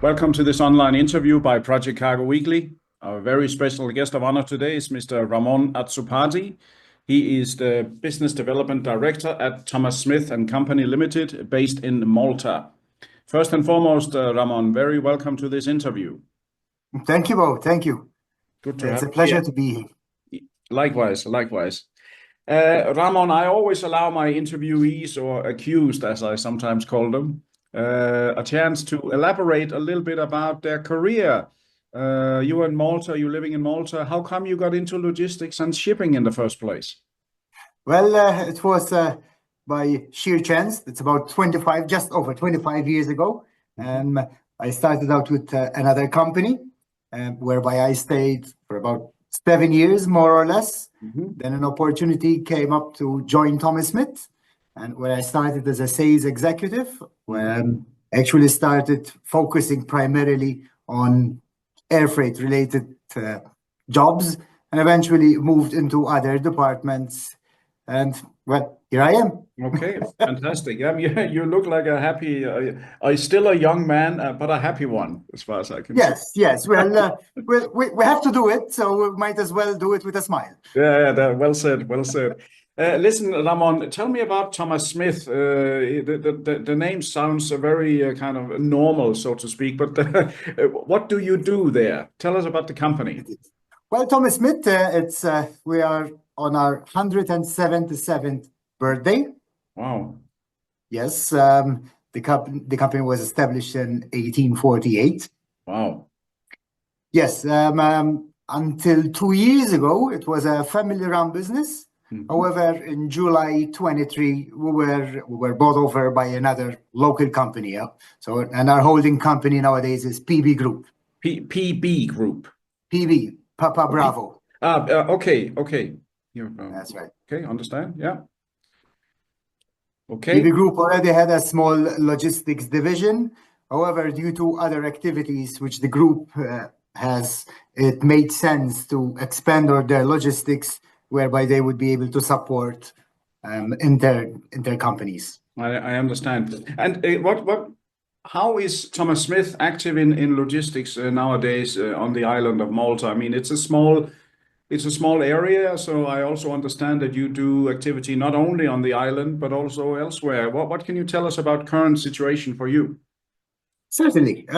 Welcome to this online interview by Project Cargo Weekly. Our very special guest of honor today is Mr. Ramon Azzopardi. He is the Business Development Director at Thomas Smith and Company Limited, based in Malta. First and foremost, Ramon, very welcome to this interview. Thank you, Bo. Thank you. Good to have you. It's a pleasure to be here. Likewise. Ramon, I always allow my interviewees, or accused as I sometimes call them, a chance to elaborate a little bit about their career. You're in Malta, you're living in Malta. How come you got into logistics and shipping in the first place? Well, it was by sheer chance. It's about just over 25 years ago. I started out with another company whereby I stayed for about 7 years, more or less. Then an opportunity came up to join Thomas Smith, and where I started as a sales executive, where I actually started focusing primarily on air freight related jobs, and eventually moved into other departments. And well, here I am. Okay, fantastic. You look like a happy, still a young man, but a happy one, as far as I can see. Yes. Well, we have to do it, so we might as well do it with a smile. Yeah, well said. Listen, Ramon, tell me about Thomas Smith. The name sounds very kind of normal, so to speak, but what do you do there? Tell us about the company. Well, Thomas Smith, we are on our 177th birthday. Wow. Yes, the company was established in 1848. Wow. Yes, until 2 years ago, it was a family-run business. However, in July 23, we were bought over by another local company. And our holding company nowadays is PB Group. PB Group. PB, Papa Bravo. Okay. That's right. Okay, understand. Yeah. Okay. PB Group already had a small logistics division. However, due to other activities which the group has, it made sense to expand their logistics, whereby they would be able to support inter companies. I understand. And how is Thomas Smith active in logistics nowadays on the island of Malta? I mean, it's a small area, so I also understand that you do activity not only on the island but also elsewhere. What can you tell us about current situation for you? Certainly.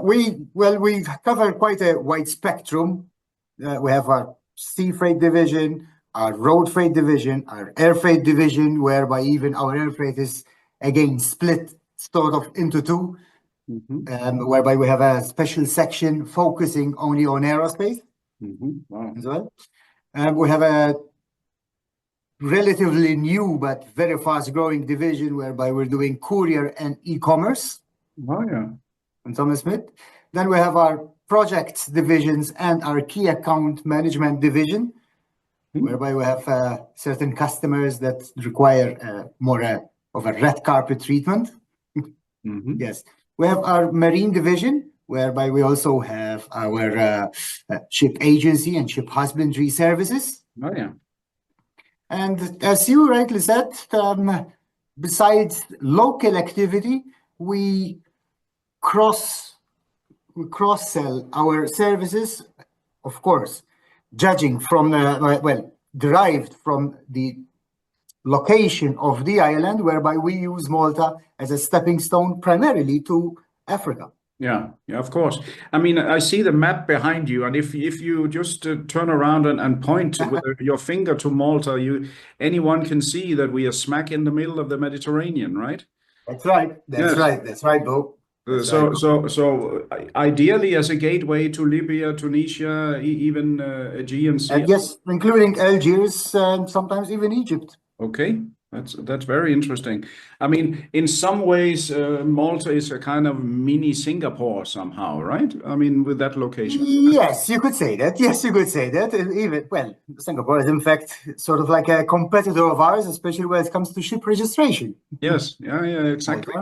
We cover quite a wide spectrum. We have our sea freight division, our road freight division, our air freight division, whereby even our air freight is again split sort of into two, whereby we have a special section focusing only on aerospace. Wow. As well. We have a relatively new but very fast growing division whereby we're doing courier and e-commerce. Oh, yeah. And Thomas Smith. Then we have our projects divisions and our key account management division, whereby we have certain customers that require more of a red carpet treatment. Yes. We have our marine division, whereby we also have our ship agency and ship husbandry services. Oh, yeah. And as you rightly said, besides local activity, we cross-sell our services, of course, judging from, derived from the location of the island, whereby we use Malta as a stepping stone primarily to Africa. Yeah, of course. I mean, I see the map behind you, and if you just turn around and point with your finger to Malta, anyone can see that we are smack in the middle of the Mediterranean, right? That's right. That's right, Bo. So ideally as a gateway to Libya, Tunisia, even Aegean Sea. Yes, including Algiers, sometimes even Egypt. Okay. That's very interesting. I mean, in some ways, Malta is a kind of mini Singapore somehow, right? I mean, with that location. Yes, you could say that. Singapore is in fact sort of like a competitor of ours, especially when it comes to ship registration. Yes, yeah, exactly.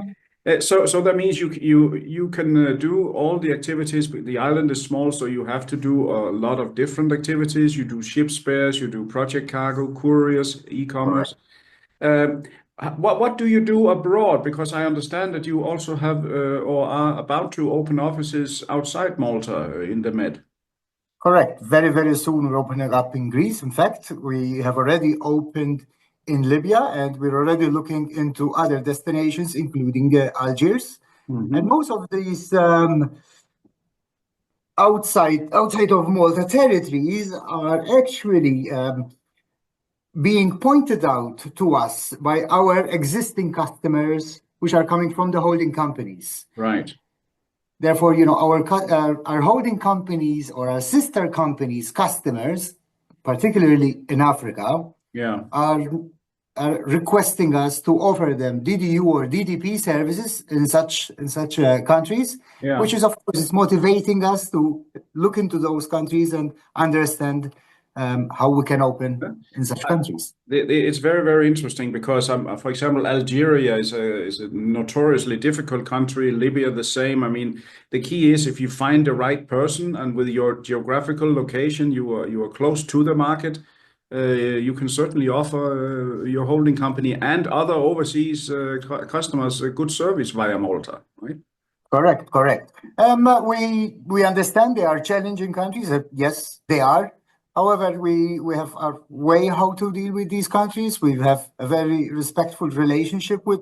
So that means you can do all the activities. The island is small, so you have to do a lot of different activities. You do ship spares, you do project cargo, couriers, e-commerce. What do you do abroad? Because I understand that you also have or are about to open offices outside Malta in the Med. Correct. Very, very soon we're opening up in Greece. In fact, we have already opened in Libya, and we're already looking into other destinations, including Algiers. And Hmm. most of these outside of Malta territories are actually being pointed out to us by our existing customers, which are coming from the holding companies. Right. Therefore, our holding companies or our sister companies' customers, particularly in Africa, Yeah. are requesting us to offer them DDU or DDP services in such countries, Yeah. which is, of course, is motivating us to look into those countries and understand how we can open in such countries. It's very, very interesting because, for example, Algeria is a notoriously difficult country. Libya, the same. I mean, the key is if you find the right person and with your geographical location, you are close to the market. You can certainly offer your holding company and other overseas customers a good service via Malta, right? Correct, correct. We understand they are challenging countries. Yes, they are. However, we have our way how to deal with these countries. We have a very respectful relationship with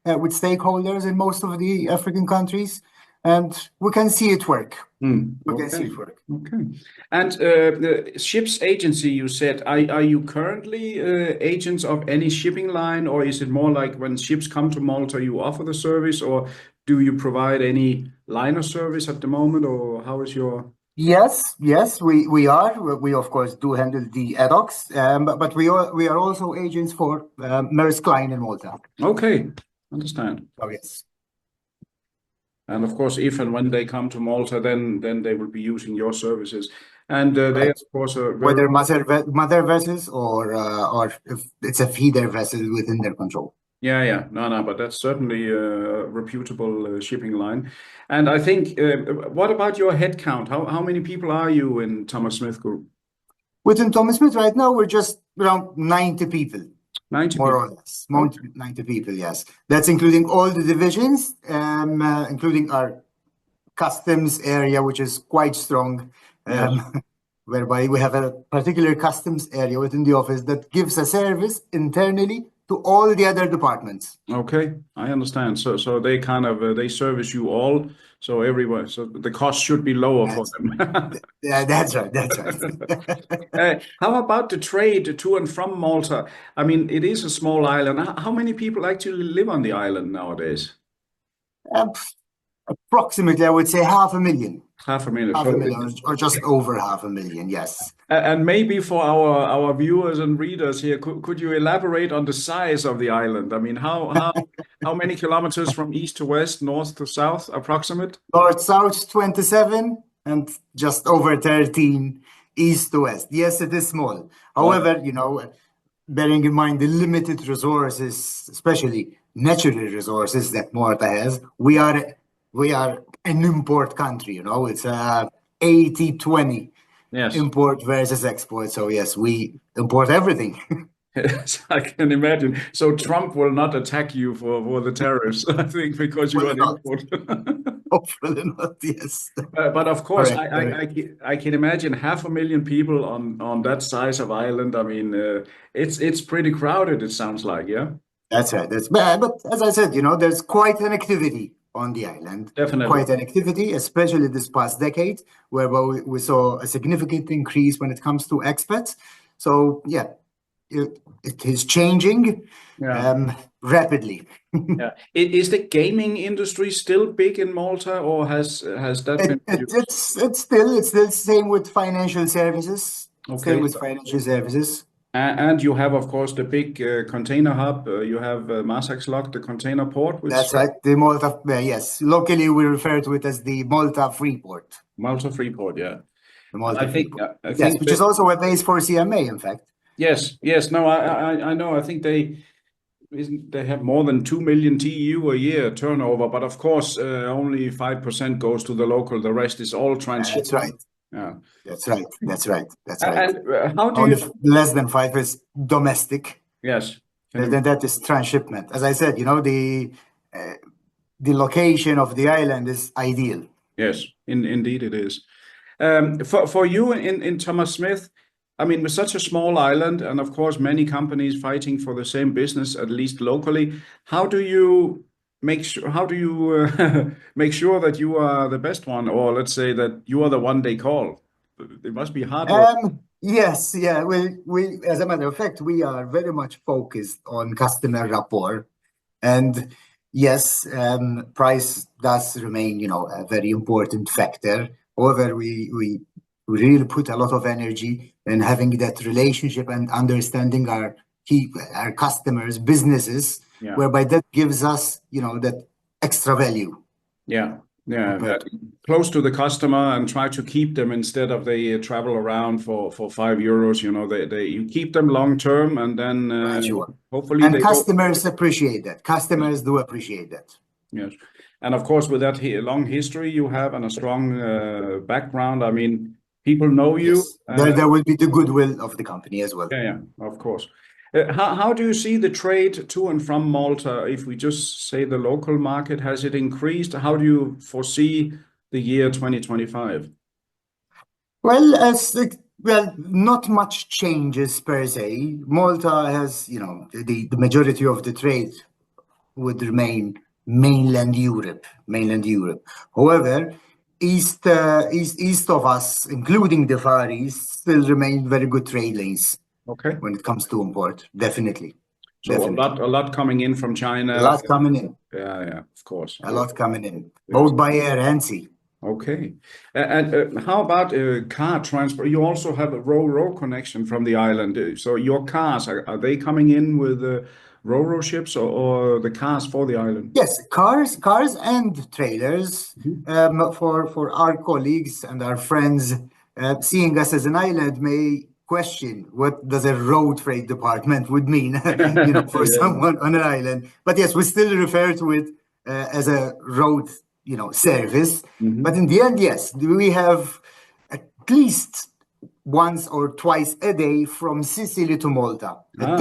stakeholders in most of the African countries, and we can see it work. We can see Okay. it work. Okay. And the ships agency, you said, are you currently agents of any shipping line, or is it more like when ships come to Malta, you offer the service, or do you provide any liner service at the moment, or how is your? Yes, yes, we are. We of course do handle the ad hocs, but we are also agents for Maersk Line in Malta. Okay, understand. Oh yes. And of course, if and when they come to Malta, then they will be using your services. And they, Right. of course, are very. Whether mother vessels or if it's a feeder vessel within their control. Yeah, yeah. No, no, but that's certainly a reputable shipping line. And I think, what about your headcount? How many people are you in Thomas Smith Group? Within Thomas Smith right now, we're just around 90 people, 90 more people. or less. Okay. 90 people, yes. That's including all the divisions, including our customs area, which is quite strong, Yes. whereby we have a particular customs area within the office that gives a service internally to all the other departments. Okay, I understand. So they kind of they service you all, so everywhere. So the cost should be lower for That's, them. yeah, that's right. That's right. How about the trade to and from Malta? I mean, it is a small island. How many people actually live on the island nowadays? Um, Approximately, I would say 500,000. Half a million. Half a So, million, or just over 500,000, yes. and maybe for our viewers and readers here, could you elaborate on the size of the island? I mean, how many kilometers from east to west, north to south, approximate? North south 27 and just over 13 east to west. Yes, it is small. Wow. However, bearing in mind the limited resources, especially natural resources that Malta has, we are an import country, it's 80-20 Yes. import versus export. So yes, we import everything. Yes, I can imagine. So Trump will not attack you for the tariffs, I think, because you are Hopefully an not. import. Hopefully not, yes. But of course, Correct, correct. I can imagine 500,000 people on that size of island. I mean, it's pretty crowded, it sounds like, yeah? That's right. That's bad. But as I said, there's quite an activity on the island. Definitely. Quite an activity, especially this past decade, where we saw a significant increase when it comes to expats. So yeah, it is changing Yeah. rapidly. Yeah. Is the gaming industry still big in Malta, or has that been It, it, reduced? it's still the same with financial services. Still Okay. with financial services. And you have, of course, the big container hub. You have Maasakslok, the container port, which That's right. The Malta, yes. Locally, we refer to it as the Malta Freeport. Malta Freeport, yeah. The And Malta Freeport. I Yes, think which is that also a base for CMA, in fact. yes, yes. No, I know. I think they have more than 2 million TEU a year turnover, but of course, only 5% goes to the local. The rest is all That's transshipment. right. Yeah. That's right. That's right. That's right. And how do Only you? less than five is domestic. Yes. then that is transshipment. As I said, the location of the island is ideal. Yes, indeed it is. For you in Thomas Smith, I mean, with such a small island, and of course many companies fighting for the same business, at least locally, how do you make sure? How do you make sure that you are the best one, or let's say that you are the one they call? It must be hard work. Yes, yeah. We, as a matter of fact, we are very much focused on customer rapport, and yes, price does remain, a very important factor. However, we really put a lot of energy in having that relationship and understanding our customers, businesses, Yeah. whereby that gives us, that extra value. Yeah. Yeah, compared close to the customer and try to keep them instead of they travel around for €5. You keep them long term, and then Sure. hopefully And they go. customers appreciate that. Customers do appreciate that. Yes, and of course with that long history you have and a strong background, I mean, people know you. Yes, there will be the goodwill of the company as well. Yeah, of course. How do you see the trade to and from Malta? If we just say the local market, has it increased? How do you foresee the year 2025? Well, not much changes per se. Malta has, the majority of the trade would remain mainland Europe. However, east of us, including the Far East, still remain very good trade lanes Okay. when it comes to import. Definitely. So a lot coming in from China. A lot coming in. Yeah, of course. A lot coming in, Yes. both by air and sea. Okay. And how about car transport? You also have a ro-ro connection from the island. So your cars, are they coming in with ro-ro ships or the cars for the island? Yes, cars and trailers. For our colleagues and our friends, seeing us as an island may question what does a road freight department would mean, for Yeah. someone on an island. But yes, we still refer to it as a road, service. But in the end, yes, we have at least once or twice a day from Sicily to Malta. At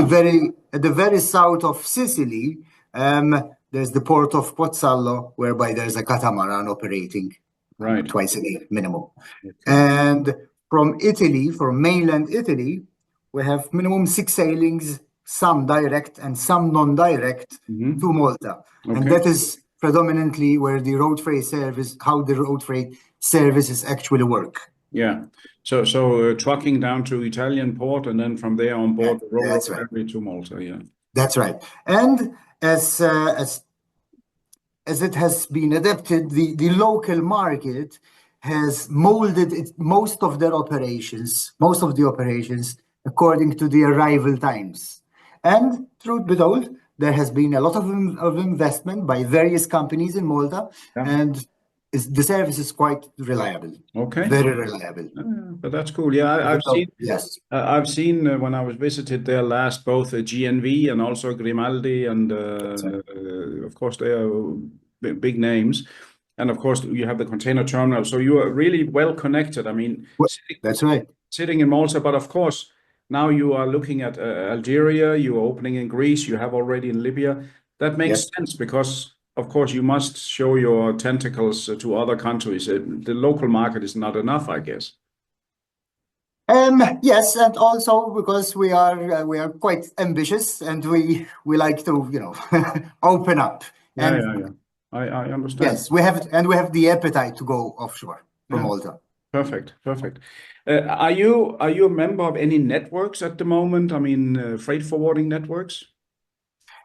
the very south of Sicily, there's the port of Pozzallo, whereby there's a catamaran operating Right. twice a day minimum. Okay. And from mainland Italy, we have minimum 6 sailings, some direct and some non-direct to Malta. Okay. And that is predominantly where the road freight services actually work. Yeah. So trucking down to Italian port and then from there on board the ro-ro ferry to Malta. Yeah. That's right. And as it has been adapted, the local market has molded most of the operations according to the arrival times. And truth be told, there has been a lot of investment by various companies in Malta, and the service is quite reliable. Okay. Very reliable. But that's cool. Yeah, I've seen. Yes. I've seen when I was visited there last, both GNV and also Grimaldi, and of course they are big names. And of course you have the container terminal, so you are really well connected. I mean, that's right. Sitting in Malta, but of course now you are looking at Algeria. You are opening in Greece. You have already in Libya. That makes sense because, of course, you must show your tentacles to other countries. The local market is not enough, I guess. Yes, and also because we are quite ambitious and we like to open up. Yeah. I understand. Yes, we have the appetite to go offshore from Malta. Perfect. Are you a member of any networks at the moment? I mean, freight forwarding networks?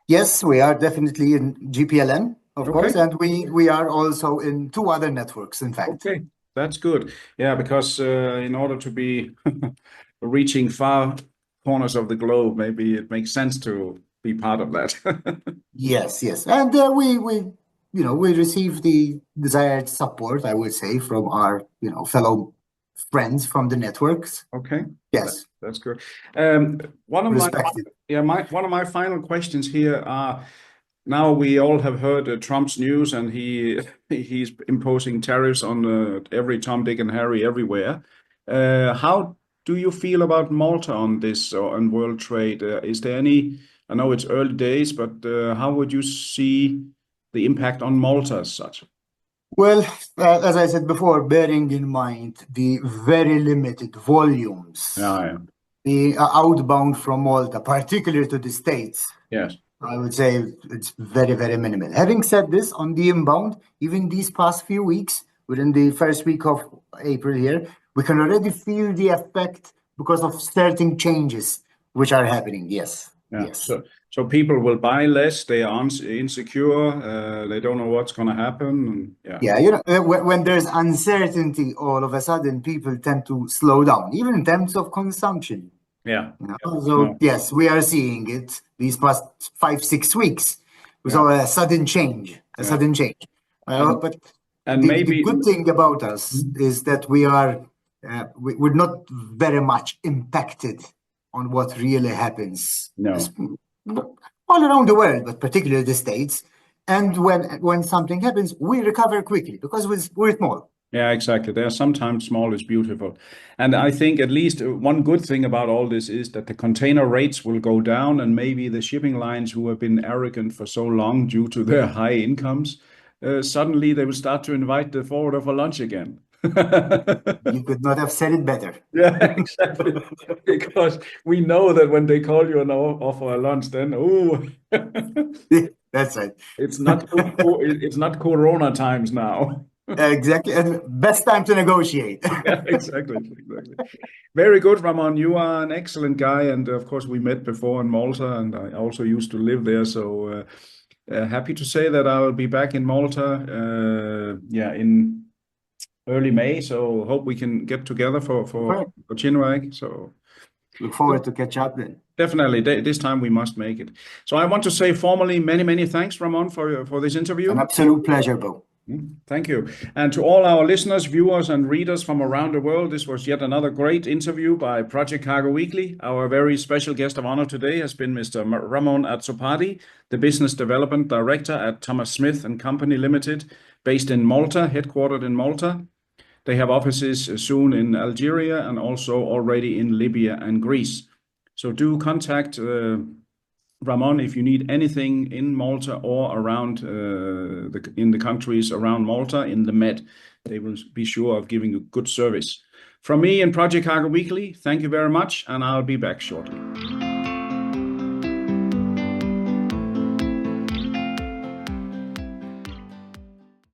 Yes, we are definitely in GPLN, of course, and we are also in 2 other networks, in fact. Okay, that's good. Yeah, because in order to be reaching far corners of the globe, maybe it makes sense to be part of that. Yes, and we receive the desired support, I would say, from our fellow friends from the networks. Okay. Yes, that's good. One of my final questions here are, now we all have heard Trump's news, and he's imposing tariffs on every Tom, Dick, and Harry everywhere. How do you feel about Malta on this, on world trade? Is there any I know it's early days, but how would you see the impact on Malta as such? Well, as I said before, bearing in mind the very limited volumes, Yeah. the outbound from Malta, particularly to the States, Yes. I would say it's very, very minimal. Having said this, on the inbound, even these past few weeks, within the first week of April here, we can already feel the effect because of certain changes which are happening. Yes. Yeah. Yes. So people will buy less. They are insecure. They don't know what's going to happen. Yeah. Yeah, when there's uncertainty, all of a sudden people tend to slow down, even in terms of consumption. Yeah. So No. yes, we are seeing it these past 5, 6 weeks. We Yeah. saw a sudden change, And, But and the maybe. good thing about us is that we're not very much impacted on what really happens. No. All around the world, but particularly the States. And when something happens, we recover quickly because we're small. Yeah, exactly. There are sometimes small is beautiful. And I think at least one good thing about all this is that the container rates will go down, and maybe the shipping lines who have been arrogant for so long due to their high incomes, suddenly they will start to invite the forwarder for lunch again. You could not have said it better. Yeah, exactly. Because we know that when they call you and offer a lunch, then That's right. it's not it's not Corona times now. Exactly. And best time to negotiate. Yeah, exactly. Very good, Ramon. You are an excellent guy, and of course we met before in Malta, and I also used to live there. So happy to say that I will be back in Malta, in early May. So hope we can get together for Chinwag. So look forward to catch up then. Definitely, this time we must make it. So I want to say formally many thanks, Ramon, for this interview. An absolute pleasure, Bo. Thank you. And to all our listeners, viewers, and readers from around the world, this was yet another great interview by Project Cargo Weekly. Our very special guest of honor today has been Mr. Ramon Azzopardi, the Business Development Director at Thomas Smith and Company Limited, based in Malta, headquartered in Malta. They have offices soon in Algeria and also already in Libya and Greece. So do contact Ramon if you need anything in Malta or around in the countries around Malta in the Med. They will be sure of giving you good service. From me and Project Cargo Weekly, thank you very much, and I'll be back shortly.